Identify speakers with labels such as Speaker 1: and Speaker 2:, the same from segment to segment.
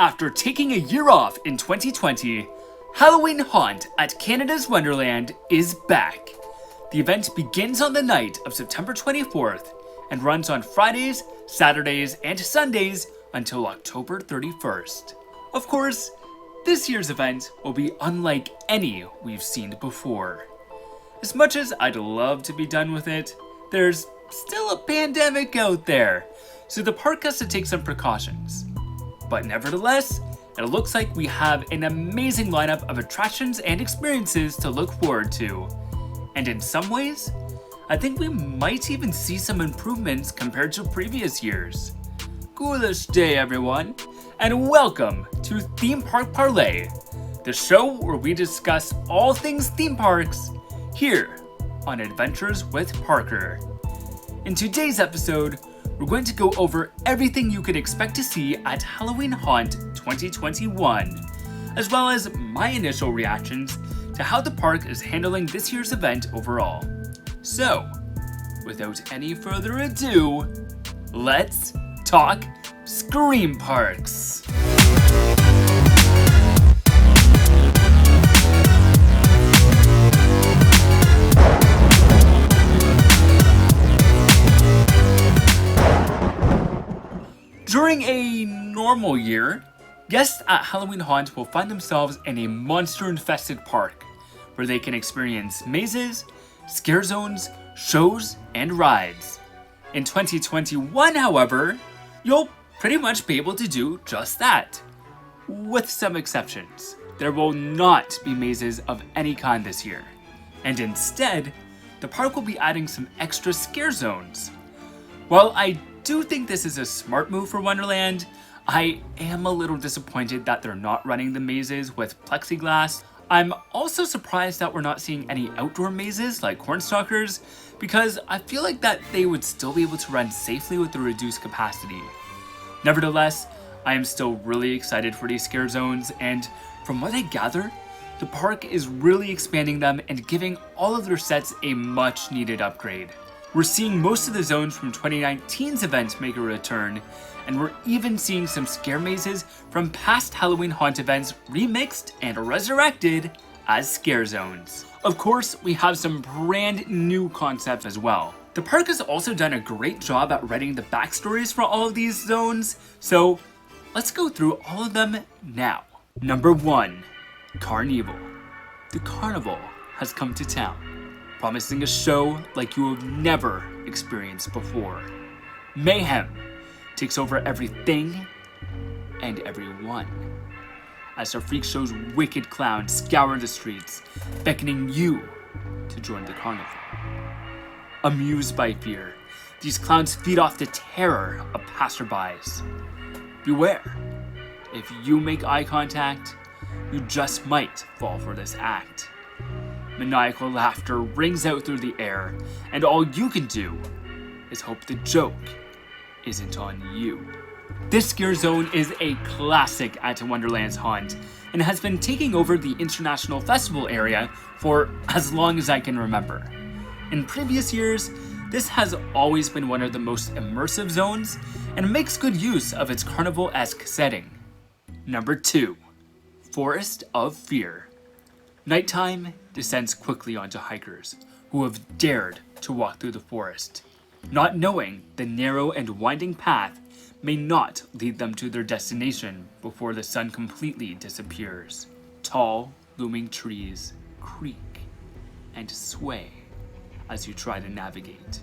Speaker 1: After taking a year off in 2020, Halloween Haunt at Canada's Wonderland is back. The event begins on the night of September 24th and runs on Fridays, Saturdays, and Sundays until October 31st. Of course, this year's event will be unlike any we've seen before. As much as I'd love to be done with it, there's still a pandemic out there, so the park has to take some precautions. But nevertheless, it looks like we have an amazing lineup of attractions and experiences to look forward to. And in some ways, I think we might even see some improvements compared to previous years. Ghoulish day, everyone, and welcome to Theme Park Parlay, the show where we discuss all things theme parks here on Adventures with Parker. In today's episode, we're going to go over everything you could expect to see at Halloween Haunt 2021, as well as my initial reactions to how the park is handling this year's event overall. So, without any further ado, let's talk Scream Parks. During a normal year, guests at Halloween Haunt will find themselves in a monster-infested park, where they can experience mazes, scare zones, shows, and rides. In 2021, however, you'll pretty much be able to do just that. With some exceptions, there will not be mazes of any kind this year, and instead, the park will be adding some extra scare zones. While I do think this is a smart move for Wonderland, I am a little disappointed that they're not running the mazes with plexiglass. I'm also surprised that we're not seeing any outdoor mazes like Cornstalkers, because I feel like that they would still be able to run safely with the reduced capacity. Nevertheless, I am still really excited for these scare zones, and from what I gather, the park is really expanding them and giving all of their sets a much needed upgrade. We're seeing most of the zones from 2019's event make a return, and we're even seeing some scare mazes from past Halloween Haunt events remixed and resurrected as scare zones. Of course, we have some brand new concepts as well. The park has also done a great job at writing the backstories for all of these zones, so let's go through all of them now. Number 1, Carnival. The carnival has come to town, promising a show like you have never experienced before. Mayhem takes over everything and everyone, as the freak show's wicked clowns scour the streets, beckoning you to join the carnival. Amused by fear, these clowns feed off the terror of passerbys. Beware, if you make eye contact, you just might fall for this act. Maniacal laughter rings out through the air, and all you can do is hope the joke isn't on you. This scare zone is a classic at Wonderland's Haunt, and has been taking over the International Festival area for as long as I can remember. In previous years, this has always been one of the most immersive zones, and makes good use of its carnival-esque setting. Number 2, Forest of Fear. Nighttime descends quickly onto hikers who have dared to walk through the forest, not knowing the narrow and winding path may not lead them to their destination before the sun completely disappears. Tall, looming trees creak and sway as you try to navigate.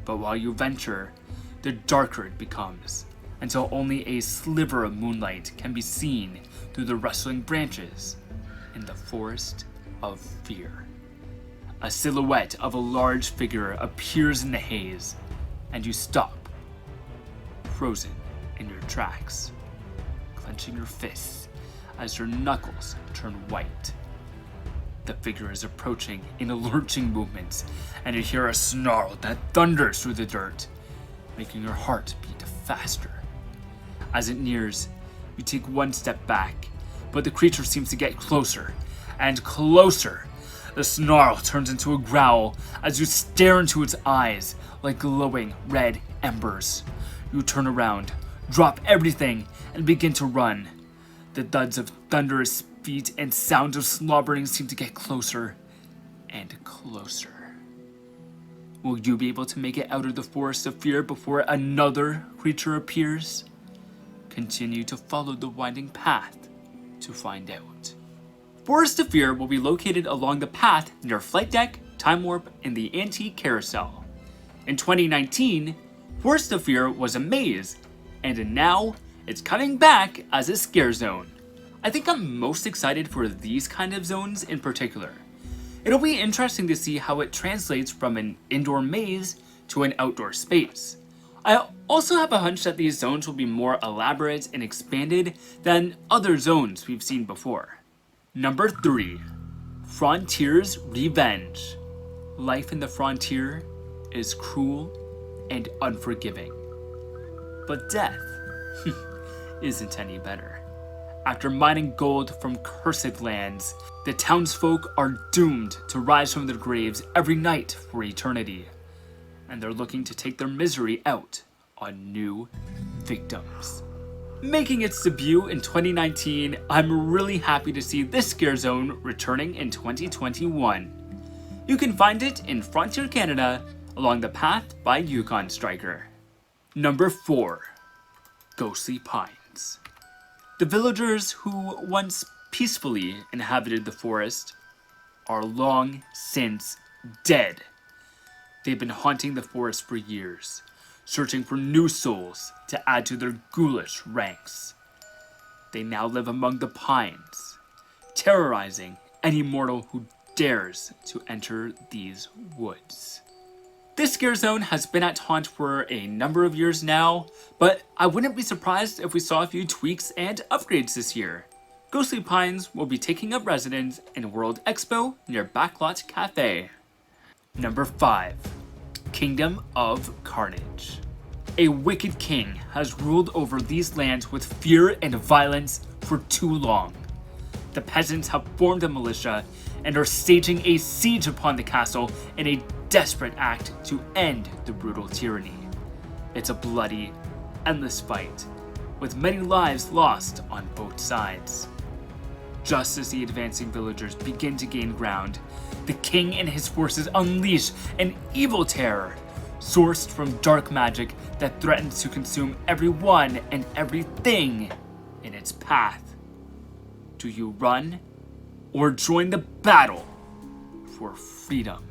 Speaker 1: But while you venture, the darker it becomes, until only a sliver of moonlight can be seen through the rustling branches in the Forest of Fear. A silhouette of a large figure appears in the haze, and you stop, frozen in your tracks, clenching your fists as your knuckles turn white. The figure is approaching in lurching movements, and you hear a snarl that thunders through the dirt, making your heart beat faster. As it nears, you take one step back, but the creature seems to get closer and closer. The snarl turns into a growl as you stare into its eyes like glowing red embers. You turn around, drop everything, and begin to run. The thuds of thunderous feet and sounds of slobbering seem to get closer and closer. Will you be able to make it out of the forest of fear before another creature appears? Continue to follow the winding path to find out. Forest of Fear will be located along the path near Flight Deck, Time Warp, and the Antique Carousel. In 2019, Forest of Fear was a maze, and now it's coming back as a scare zone. I think I'm most excited for these kind of zones in particular. It'll be interesting to see how it translates from an indoor maze to an outdoor space. I also have a hunch that these zones will be more elaborate and expanded than other zones we've seen before. Number 3. Frontier's Revenge. Life in the frontier is cruel and unforgiving. But death isn't any better. After mining gold from cursed lands, the townsfolk are doomed to rise from their graves every night for eternity. And they're looking to take their misery out on new victims. Making its debut in 2019, I'm really happy to see this scare zone returning in 2021. You can find it in Frontier, Canada, along the path by Yukon Striker. Number 4. Ghostly Pines. The villagers who once peacefully inhabited the forest are long since dead. They've been haunting the forest for years, searching for new souls to add to their ghoulish ranks. They now live among the pines, terrorizing any mortal who dares to enter these woods. This scare zone has been at Haunt for a number of years now, but I wouldn't be surprised if we saw a few tweaks and upgrades this year. Ghostly Pines will be taking up residence in World Expo near Backlot Cafe. Number 5. Kingdom of Carnage. A wicked king has ruled over these lands with fear and violence for too long. The peasants have formed a militia and are staging a siege upon the castle in a desperate act to end the brutal tyranny. It's a bloody, endless fight, with many lives lost on both sides. Just as the advancing villagers begin to gain ground, the king and his forces unleash an evil terror, sourced from dark magic that threatens to consume everyone and everything in its path. Do you run or join the battle for freedom?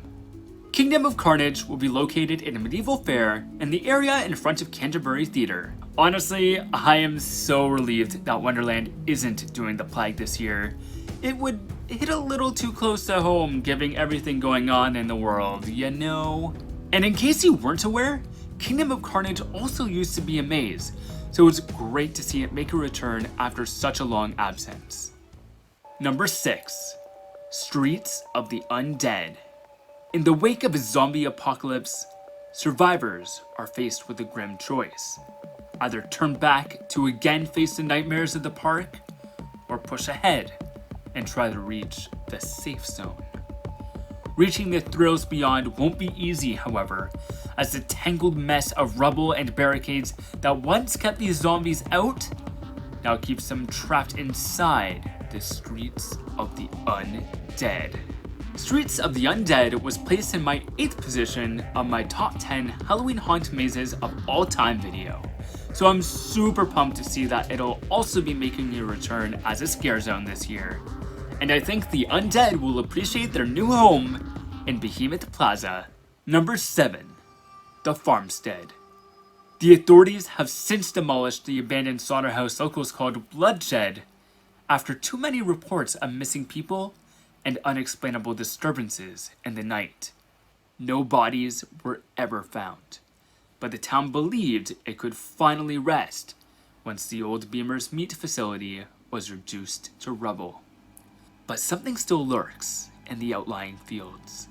Speaker 1: Kingdom of Carnage will be located in a medieval fair in the area in front of Canterbury Theatre. Honestly, I am so relieved that Wonderland isn't doing the Plague this year. It would hit a little too close to home, given everything going on in the world, you know? And in case you weren't aware, Kingdom of Carnage also used to be a maze, so it's great to see it make a return after such a long absence. Number 6. Streets of the Undead. In the wake of a zombie apocalypse, survivors are faced with a grim choice. Either turn back to again face the nightmares of the park, or push ahead and try to reach the safe zone. Reaching the thrills beyond won't be easy, however, as the tangled mess of rubble and barricades that once kept these zombies out now keeps them trapped inside the Streets of the Undead. Streets of the Undead was placed in my 8th position on my top 10 Halloween haunt mazes of all time video. So I'm super pumped to see that it'll also be making a return as a scare zone this year. And I think the Undead will appreciate their new home in Behemoth Plaza. Number 7. The Farmstead. The authorities have since demolished the abandoned slaughterhouse locals called Bloodshed after too many reports of missing people and unexplainable disturbances in the night. No bodies were ever found, but the town believed it could finally rest once the old Beamer's meat facility was reduced to rubble. But something still lurks in the outlying fields,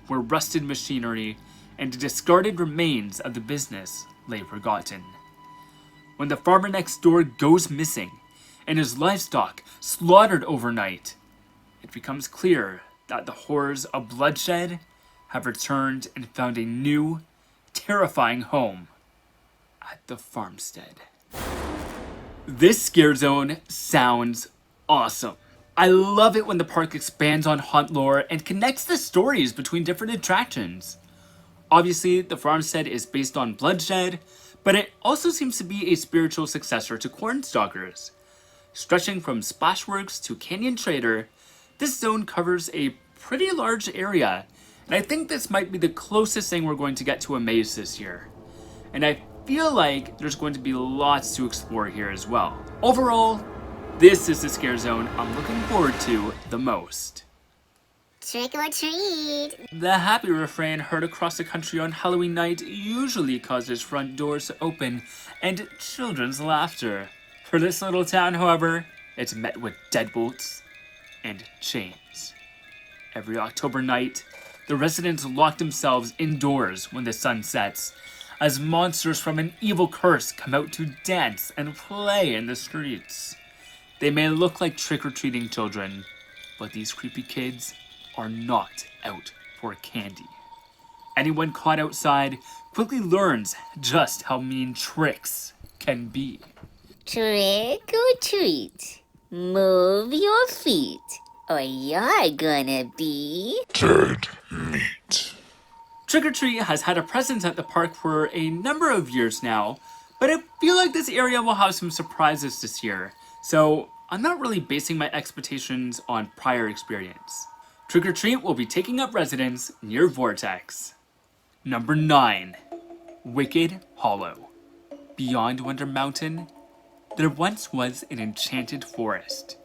Speaker 1: where rusted machinery and discarded remains of the business lay forgotten. When the farmer next door goes missing and his livestock slaughtered overnight, it becomes clear that the horrors of Bloodshed have returned and found a new, terrifying home at the Farmstead. This scare zone sounds awesome. I love it when the park expands on haunt lore and connects the stories between different attractions. Obviously, the farmstead is based on bloodshed, but it also seems to be a spiritual successor to Cornstalkers. Stretching from Splashworks to Canyon Trader, this zone covers a pretty large area, and I think this might be the closest thing we're going to get to a maze this year. And I feel like there's going to be lots to explore here as well. Overall, this is the scare zone I'm looking forward to the most.
Speaker 2: Trick or treat!
Speaker 1: The happy refrain heard across the country on Halloween night usually causes front doors to open and children's laughter. For this little town, however, it's met with deadbolts and chains. Every October night, the residents lock themselves indoors when the sun sets, as monsters from an evil curse come out to dance and play in the streets. They may look like trick-or-treating children, but these creepy kids are not out for candy. Anyone caught outside quickly learns just how mean tricks can be.
Speaker 2: Trick or treat. Move your feet, or you're gonna be
Speaker 3: dead meat.
Speaker 1: Trick or Treat has had a presence at the park for a number of years now, but I feel like this area will have some surprises this year, so I'm not really basing my expectations on prior experience. Trick or Treat will be taking up residence near Vortex. Number 9. Wicked Hollow. Beyond Wonder Mountain, there once was an enchanted forest,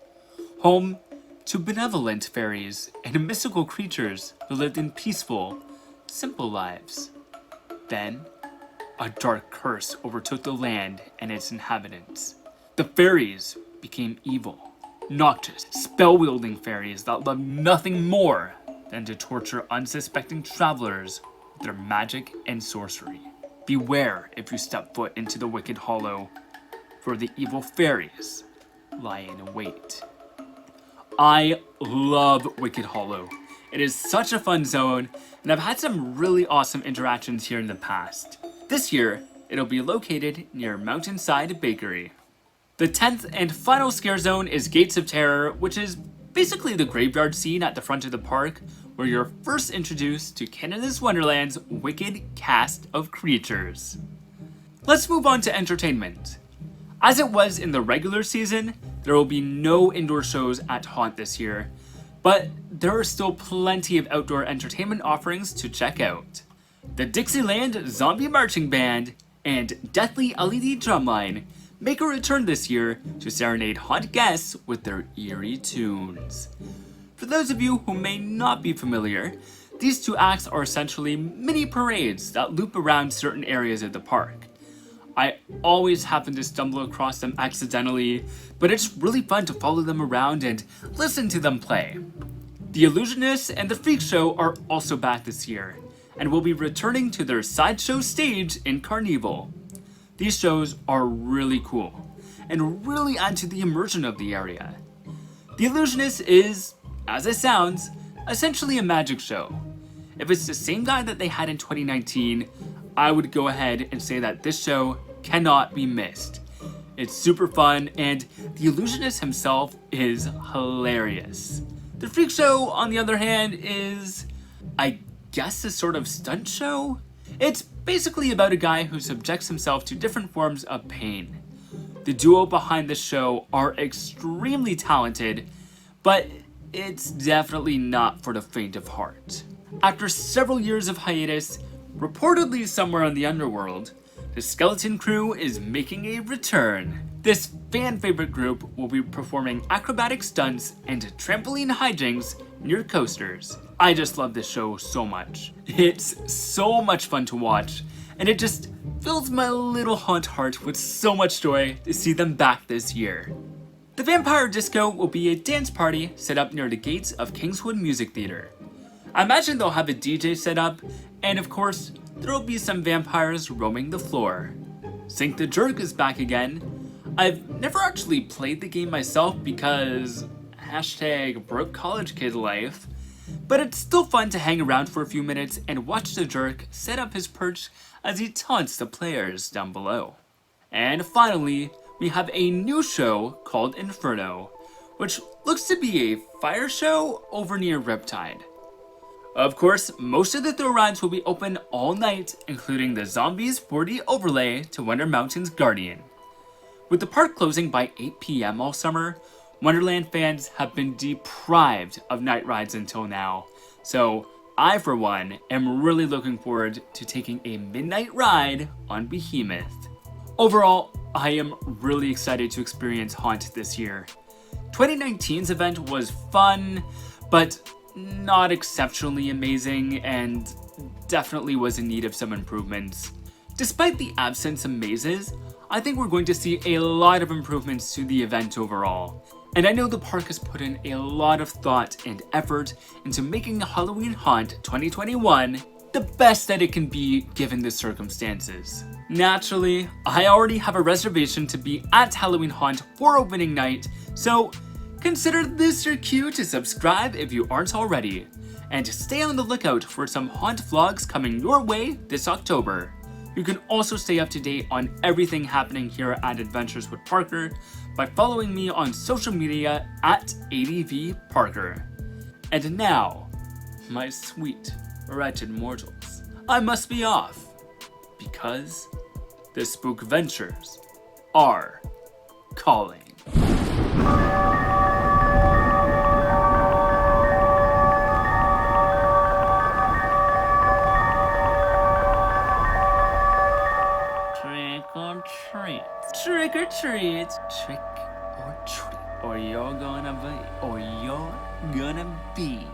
Speaker 1: home to benevolent fairies and mystical creatures who lived in peaceful, simple lives. Then, a dark curse overtook the land and its inhabitants. The fairies became evil, noxious, spell-wielding fairies that loved nothing more than to torture unsuspecting travelers with their magic and sorcery. Beware if you step foot into the Wicked Hollow, for the evil fairies lie in wait. I love Wicked Hollow. It is such a fun zone, and I've had some really awesome interactions here in the past. This year, it'll be located near Mountainside Bakery. The 10th and final scare zone is Gates of Terror, which is basically the graveyard scene at the front of the park, where you're first introduced to Canada's Wonderland's wicked cast of creatures. Let's move on to entertainment. As it was in the regular season, there will be no indoor shows at Haunt this year, but there are still plenty of outdoor entertainment offerings to check out. The Dixieland Zombie Marching Band and Deathly LED Drumline make a return this year to serenade haunt guests with their eerie tunes. For those of you who may not be familiar, these two acts are essentially mini parades that loop around certain areas of the park. I always happen to stumble across them accidentally, but it's really fun to follow them around and listen to them play. The Illusionists and the Freak Show are also back this year, and will be returning to their sideshow stage in Carnival. These shows are really cool, and really add to the immersion of the area. The Illusionist is, as it sounds, essentially a magic show. If it's the same guy that they had in 2019, I would go ahead and say that this show cannot be missed. It's super fun, and the Illusionist himself is hilarious. The Freak Show, on the other hand, is, I guess, a sort of stunt show? It's basically about a guy who subjects himself to different forms of pain. The duo behind the show are extremely talented, but it's definitely not for the faint of heart. After several years of hiatus, reportedly somewhere in the underworld, the Skeleton Crew is making a return. This fan-favorite group will be performing acrobatic stunts and trampoline hijinks near coasters. I just love this show so much. It's so much fun to watch, and it just fills my little haunt heart with so much joy to see them back this year. The Vampire Disco will be a dance party set up near the gates of Kingswood Music Theatre. I imagine they'll have a DJ set up, and of course, there will be some vampires roaming the floor. Sink the Jerk is back again. I've never actually played the game myself because #broke college kid life, but it's still fun to hang around for a few minutes and watch the Jerk set up his perch as he taunts the players down below. And finally, we have a new show called Inferno, which looks to be a fire show over near Riptide. Of course, most of the thrill rides will be open all night, including the Zombies 4D overlay to Wonder Mountain's Guardian. With the park closing by 8 p.m. all summer, Wonderland fans have been deprived of night rides until now, so I, for one, am really looking forward to taking a midnight ride on Behemoth. Overall, I am really excited to experience Haunt this year. 2019's event was fun, but not exceptionally amazing, and definitely was in need of some improvements. Despite the absence of mazes, I think we're going to see a lot of improvements to the event overall. And I know the park has put in a lot of thought and effort into making Halloween Haunt 2021 the best that it can be given the circumstances. Naturally, I already have a reservation to be at Halloween Haunt for opening night, so consider this your cue to subscribe if you aren't already, and stay on the lookout for some Haunt vlogs coming your way this October. You can also stay up to date on everything happening here at Adventures with Parker by following me on social media at ADVParker. And now, my sweet, wretched mortals, I must be off, because the Spook Ventures are calling. Trick or treat, trick or treat, or you're gonna be,